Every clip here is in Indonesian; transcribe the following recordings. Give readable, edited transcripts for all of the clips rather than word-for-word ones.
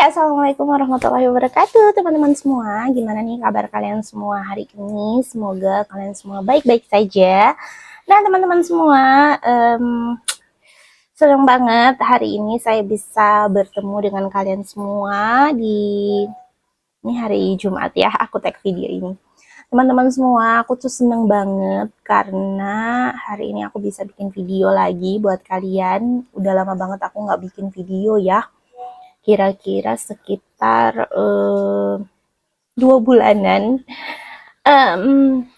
Assalamualaikum warahmatullahi wabarakatuh, teman-teman semua. Gimana nih kabar kalian semua hari ini? Semoga kalian semua baik-baik saja. Nah, teman-teman semua, senang banget hari ini saya bisa bertemu dengan kalian semua di ini hari Jumat ya, aku tag video ini. Teman-teman semua, aku tuh seneng banget karena hari ini aku bisa bikin video lagi buat kalian. Udah lama banget aku nggak bikin video ya. Kira-kira sekitar 2 bulanan.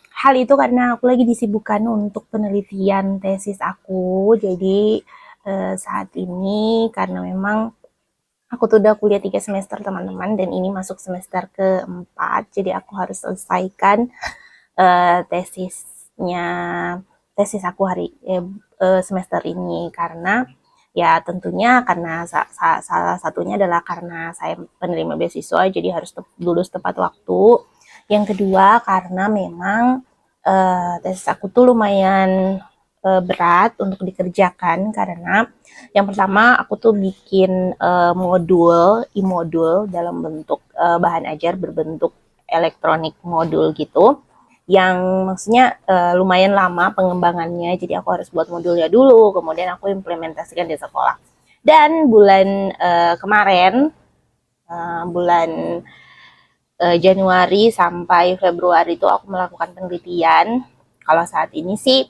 Hal itu karena aku lagi disibukkan untuk penelitian tesis aku. Jadi saat ini karena memang aku tuh udah kuliah 3 semester teman-teman, dan ini masuk semester keempat, jadi aku harus selesaikan tesis aku semester ini, karena ya tentunya karena salah satunya adalah karena saya penerima beasiswa, jadi harus lulus tepat waktu. Yang kedua karena memang tesis aku tuh lumayan berat untuk dikerjakan, karena yang pertama aku tuh bikin modul dalam bentuk bahan ajar berbentuk elektronik modul gitu, yang maksudnya lumayan lama pengembangannya, jadi aku harus buat modulnya dulu, kemudian aku implementasikan di sekolah. Dan bulan kemarin, bulan Januari sampai Februari itu aku melakukan penelitian. Kalau saat ini sih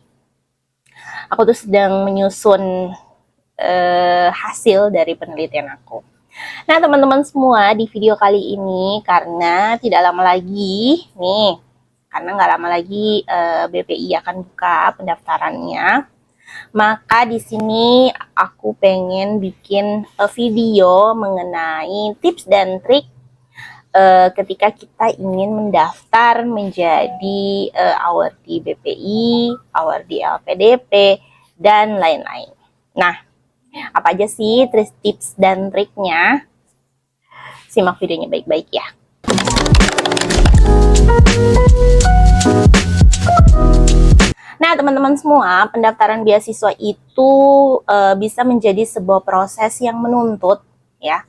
aku tuh sedang menyusun hasil dari penelitian aku. Nah, teman-teman semua, di video kali ini karena tidak lama lagi nih, karena nggak lama lagi BPI akan buka pendaftarannya, maka di sini aku pengen bikin video mengenai tips dan trik ketika kita ingin mendaftar menjadi awardee BPI, awardee LPDP, dan lain-lain. Nah, apa aja sih tips dan triknya? Simak videonya baik-baik ya. Nah, teman-teman semua, pendaftaran beasiswa itu bisa menjadi sebuah proses yang menuntut ya.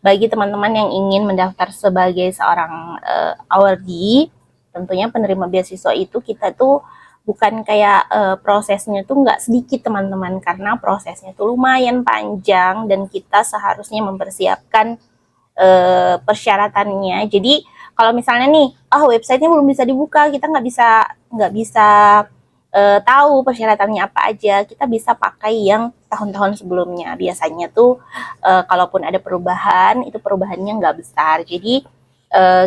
Bagi teman-teman yang ingin mendaftar sebagai seorang awardee, tentunya penerima beasiswa itu kita tuh bukan kayak prosesnya tuh nggak sedikit teman-teman, karena prosesnya tuh lumayan panjang dan kita seharusnya mempersiapkan persyaratannya. Jadi kalau misalnya nih, websitenya belum bisa dibuka, kita nggak bisa tahu persyaratannya apa aja, kita bisa pakai yang tahun-tahun sebelumnya. Biasanya tuh kalaupun ada perubahan, itu perubahannya nggak besar. Jadi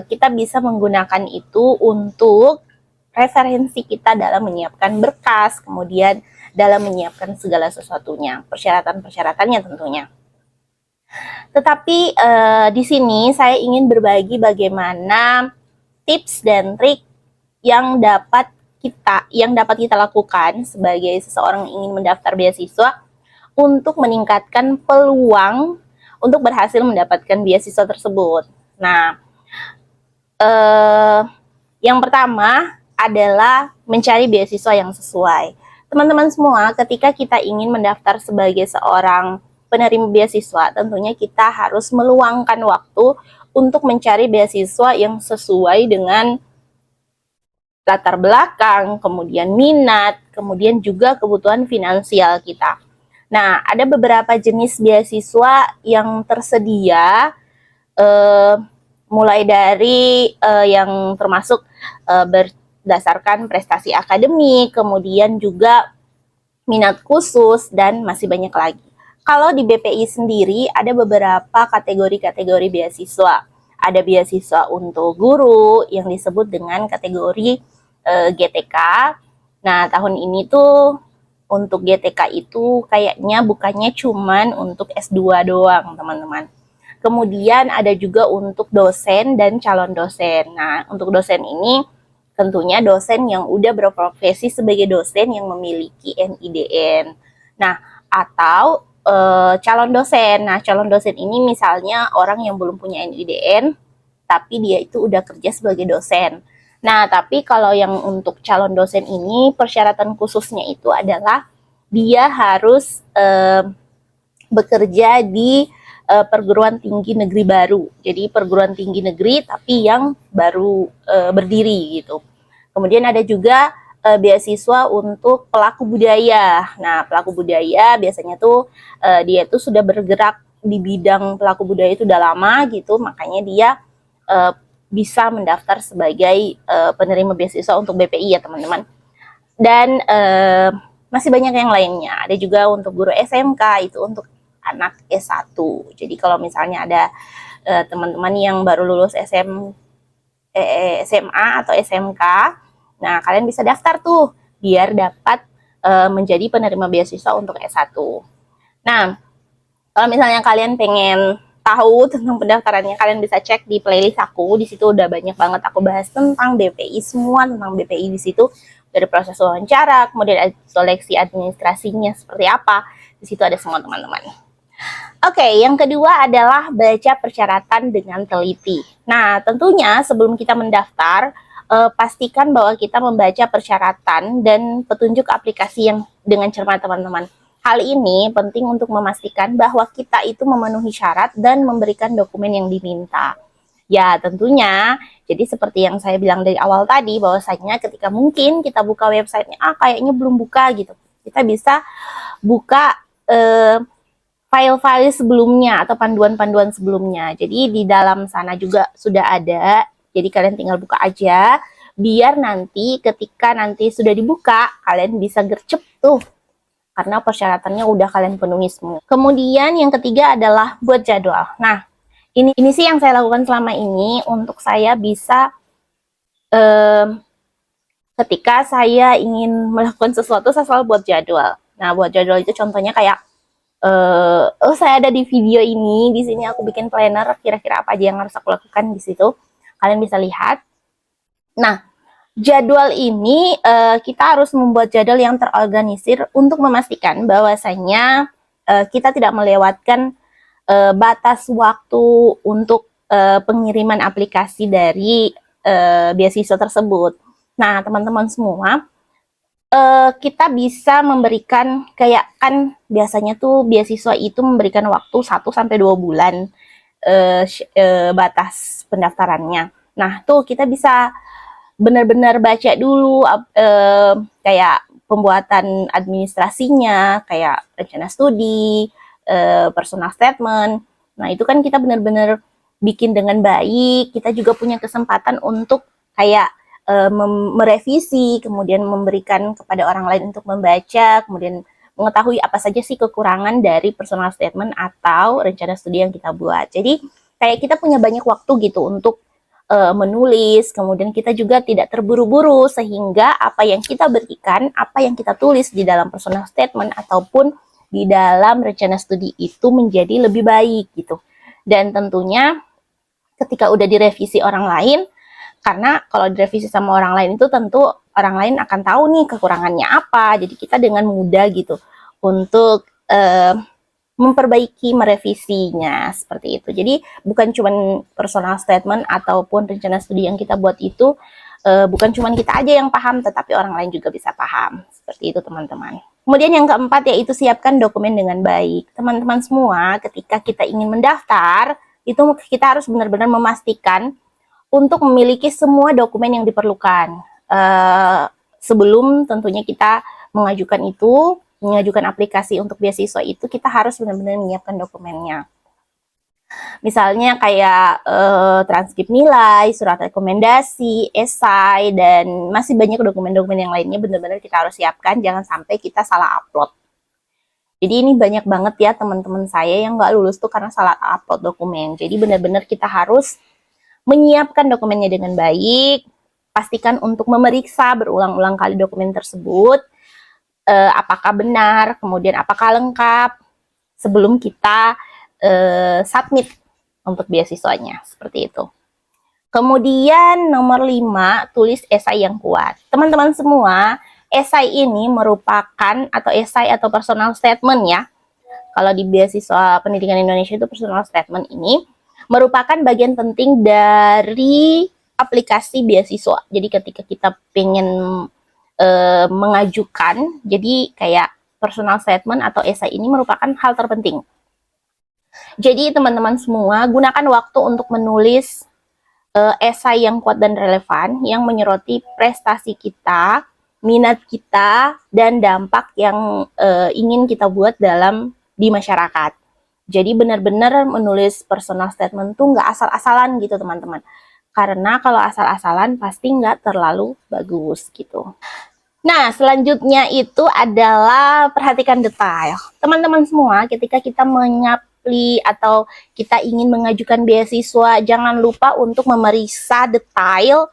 kita bisa menggunakan itu untuk referensi kita dalam menyiapkan berkas, kemudian dalam menyiapkan segala sesuatunya, persyaratan-persyaratannya tentunya. Tetapi di sini saya ingin berbagi bagaimana tips dan trik yang dapat kita lakukan sebagai seseorang yang ingin mendaftar beasiswa untuk meningkatkan peluang untuk berhasil mendapatkan beasiswa tersebut. Nah, yang pertama adalah mencari beasiswa yang sesuai. Teman-teman semua, ketika kita ingin mendaftar sebagai seorang penerima beasiswa, tentunya kita harus meluangkan waktu untuk mencari beasiswa yang sesuai dengan latar belakang, kemudian minat, kemudian juga kebutuhan finansial kita. Nah, ada beberapa jenis beasiswa yang tersedia, mulai dari yang termasuk berdasarkan prestasi akademik, kemudian juga minat khusus, dan masih banyak lagi. Kalau di BPI sendiri ada beberapa kategori-kategori beasiswa. Ada beasiswa untuk guru yang disebut dengan kategori GTK. Nah, tahun ini tuh untuk GTK itu kayaknya bukannya cuman untuk S2 doang, teman-teman. Kemudian ada juga untuk dosen dan calon dosen. Nah, untuk dosen ini tentunya dosen yang udah berprofesi sebagai dosen yang memiliki NIDN. Nah, atau calon dosen. Nah, calon dosen ini misalnya orang yang belum punya NIDN, tapi dia itu udah kerja sebagai dosen. Nah, tapi kalau yang untuk calon dosen ini, persyaratan khususnya itu adalah dia harus bekerja di perguruan tinggi negeri baru. Jadi perguruan tinggi negeri tapi yang baru berdiri gitu. Kemudian ada juga beasiswa untuk pelaku budaya. Nah, pelaku budaya biasanya tuh dia tuh sudah bergerak di bidang pelaku budaya itu udah lama gitu, makanya dia bisa mendaftar sebagai penerima beasiswa untuk BPI ya teman-teman. Dan masih banyak yang lainnya. Ada juga untuk guru SMK, itu untuk anak S1. Jadi kalau misalnya ada teman-teman yang baru lulus SMA atau SMK, nah kalian bisa daftar tuh biar dapat menjadi penerima beasiswa untuk S1. Nah, kalau misalnya kalian pengen tahu tentang pendaftarannya, kalian bisa cek di playlist aku. Di situ udah banyak banget aku bahas tentang BPI, semua tentang BPI di situ. Dari proses wawancara, kemudian seleksi administrasinya seperti apa. Di situ ada semua teman-teman. Oke, yang kedua adalah baca persyaratan dengan teliti. Nah, tentunya sebelum kita mendaftar, pastikan bahwa kita membaca persyaratan dan petunjuk aplikasi yang dengan cermat teman-teman. Hal ini penting untuk memastikan bahwa kita itu memenuhi syarat dan memberikan dokumen yang diminta. Ya, tentunya, jadi seperti yang saya bilang dari awal tadi, bahwasanya ketika mungkin kita buka websitenya, kayaknya belum buka gitu. Kita bisa buka file-file sebelumnya atau panduan-panduan sebelumnya. Jadi di dalam sana juga sudah ada. Jadi kalian tinggal buka aja biar nanti ketika nanti sudah dibuka kalian bisa gercep tuh karena persyaratannya udah kalian penuhi semua. Kemudian yang ketiga adalah buat jadwal. Nah, ini sih yang saya lakukan selama ini untuk saya bisa ketika saya ingin melakukan sesuatu saya selalu buat jadwal. Nah, buat jadwal itu contohnya kayak saya ada di video ini, di sini aku bikin planner kira-kira apa aja yang harus aku lakukan di situ. Kalian bisa lihat. Nah, jadwal ini kita harus membuat jadwal yang terorganisir untuk memastikan bahwasanya kita tidak melewatkan batas waktu untuk pengiriman aplikasi dari beasiswa tersebut. Nah, teman-teman semua, kita bisa memberikan kayak kan biasanya tuh beasiswa itu memberikan waktu 1-2 bulan batas pendaftarannya. Nah, tuh kita bisa benar-benar baca dulu kayak pembuatan administrasinya, kayak rencana studi, personal statement. Nah, itu kan kita benar-benar bikin dengan baik. Kita juga punya kesempatan untuk kayak merevisi, kemudian memberikan kepada orang lain untuk membaca, kemudian mengetahui apa saja sih kekurangan dari personal statement atau rencana studi yang kita buat. Jadi kayak kita punya banyak waktu gitu untuk menulis, kemudian kita juga tidak terburu-buru sehingga apa yang kita berikan, apa yang kita tulis di dalam personal statement ataupun di dalam rencana studi itu menjadi lebih baik gitu. Dan tentunya ketika udah direvisi orang lain, karena kalau direvisi sama orang lain itu tentu orang lain akan tahu nih kekurangannya apa. Jadi kita dengan mudah gitu untuk memperbaiki, merevisinya seperti itu. Jadi bukan cuma personal statement ataupun rencana studi yang kita buat itu bukan cuma kita aja yang paham, tetapi orang lain juga bisa paham. Seperti itu teman-teman. Kemudian yang keempat yaitu siapkan dokumen dengan baik. Teman-teman semua, ketika kita ingin mendaftar, itu kita harus benar-benar memastikan untuk memiliki semua dokumen yang diperlukan. Sebelum tentunya kita mengajukan aplikasi untuk beasiswa itu, kita harus benar-benar menyiapkan dokumennya. Misalnya kayak transkrip nilai, surat rekomendasi, esai, dan masih banyak dokumen-dokumen yang lainnya benar-benar kita harus siapkan, jangan sampai kita salah upload. Jadi ini banyak banget ya teman-teman saya yang nggak lulus tuh karena salah upload dokumen. Jadi benar-benar kita harus menyiapkan dokumennya dengan baik, pastikan untuk memeriksa berulang-ulang kali dokumen tersebut, apakah benar, kemudian apakah lengkap, sebelum kita submit untuk beasiswanya, seperti itu. Kemudian nomor 5, tulis esai yang kuat. Teman-teman semua, esai ini merupakan, atau esai atau personal statement ya, kalau di beasiswa pendidikan Indonesia itu personal statement ini, merupakan bagian penting dari aplikasi beasiswa. Jadi ketika kita pengen mengajukan, jadi kayak personal statement atau esai ini merupakan hal terpenting. Jadi teman-teman semua gunakan waktu untuk menulis esai yang kuat dan relevan yang menyoroti prestasi kita, minat kita, dan dampak yang ingin kita buat di masyarakat. Jadi benar-benar menulis personal statement tuh nggak asal-asalan gitu teman-teman. Karena kalau asal-asalan pasti nggak terlalu bagus gitu. Nah, selanjutnya itu adalah perhatikan detail. Teman-teman semua, ketika kita mengapli atau kita ingin mengajukan beasiswa, jangan lupa untuk memeriksa detail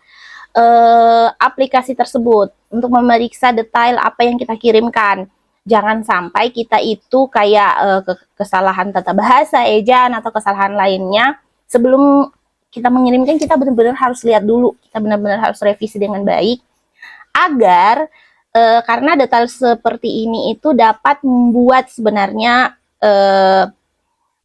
aplikasi tersebut, untuk memeriksa detail apa yang kita kirimkan. Jangan sampai kita itu kayak kesalahan tata bahasa, ejaan, atau kesalahan lainnya. Sebelum kita mengirimkan, kita benar-benar harus lihat dulu, kita benar-benar harus revisi dengan baik, agar karena detail seperti ini itu dapat membuat sebenarnya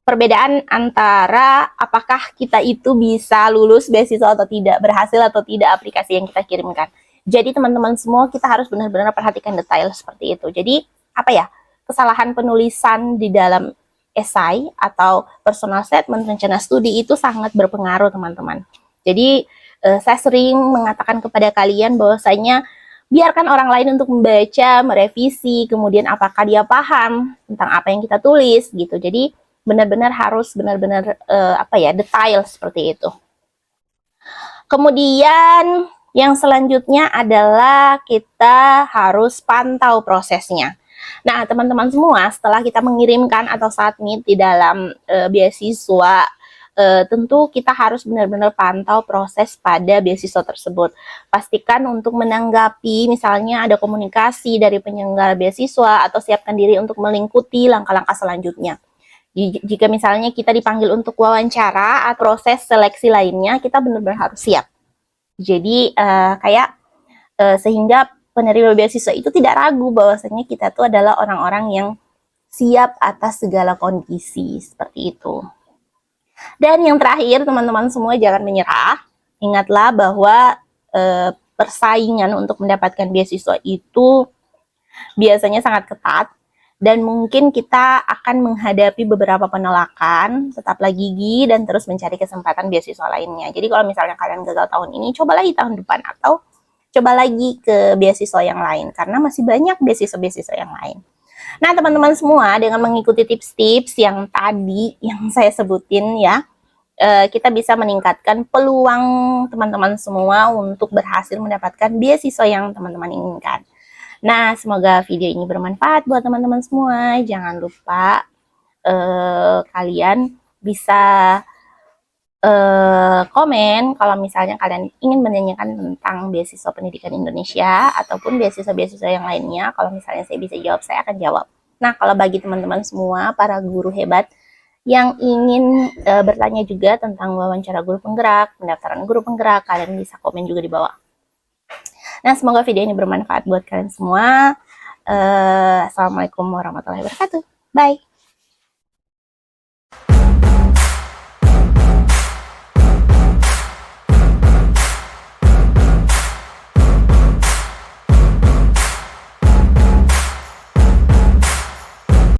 perbedaan antara apakah kita itu bisa lulus beasiswa atau tidak, berhasil atau tidak aplikasi yang kita kirimkan. Jadi teman-teman semua, kita harus benar-benar perhatikan detail seperti itu. Jadi apa ya, kesalahan penulisan di dalam esai atau personal statement rencana studi itu sangat berpengaruh teman-teman. Jadi saya sering mengatakan kepada kalian bahwasanya biarkan orang lain untuk membaca, merevisi, kemudian apakah dia paham tentang apa yang kita tulis gitu. Jadi benar-benar harus benar-benar detail seperti itu. Kemudian yang selanjutnya adalah kita harus pantau prosesnya. Nah, teman-teman semua, setelah kita mengirimkan atau submit di dalam beasiswa, tentu kita harus benar-benar pantau proses pada beasiswa tersebut. Pastikan untuk menanggapi, misalnya ada komunikasi dari penyelenggara beasiswa, atau siapkan diri untuk mengikuti langkah-langkah selanjutnya. Jika misalnya kita dipanggil untuk wawancara atau proses seleksi lainnya, kita benar-benar harus siap. Jadi sehingga penerima beasiswa itu tidak ragu bahwasanya kita tuh adalah orang-orang yang siap atas segala kondisi, seperti itu. Dan yang terakhir, teman-teman semua, jangan menyerah. Ingatlah bahwa persaingan untuk mendapatkan beasiswa itu biasanya sangat ketat, dan mungkin kita akan menghadapi beberapa penolakan. Tetaplah gigih dan terus mencari kesempatan beasiswa lainnya. Jadi kalau misalnya kalian gagal tahun ini, coba lagi tahun depan, atau coba lagi ke beasiswa yang lain, karena masih banyak beasiswa-beasiswa yang lain. Nah, teman-teman semua, dengan mengikuti tips-tips yang tadi yang saya sebutin ya, kita bisa meningkatkan peluang teman-teman semua untuk berhasil mendapatkan beasiswa yang teman-teman inginkan. Nah, semoga video ini bermanfaat buat teman-teman semua. Jangan lupa kalian bisa komen kalau misalnya kalian ingin menanyakan tentang beasiswa pendidikan Indonesia ataupun beasiswa-beasiswa yang lainnya. Kalau misalnya saya bisa jawab, saya akan jawab. Nah, kalau bagi teman-teman semua, para guru hebat yang ingin bertanya juga tentang wawancara guru penggerak, pendaftaran guru penggerak, kalian bisa komen juga di bawah. Nah, semoga video ini bermanfaat buat kalian semua. Assalamualaikum warahmatullahi wabarakatuh. Bye.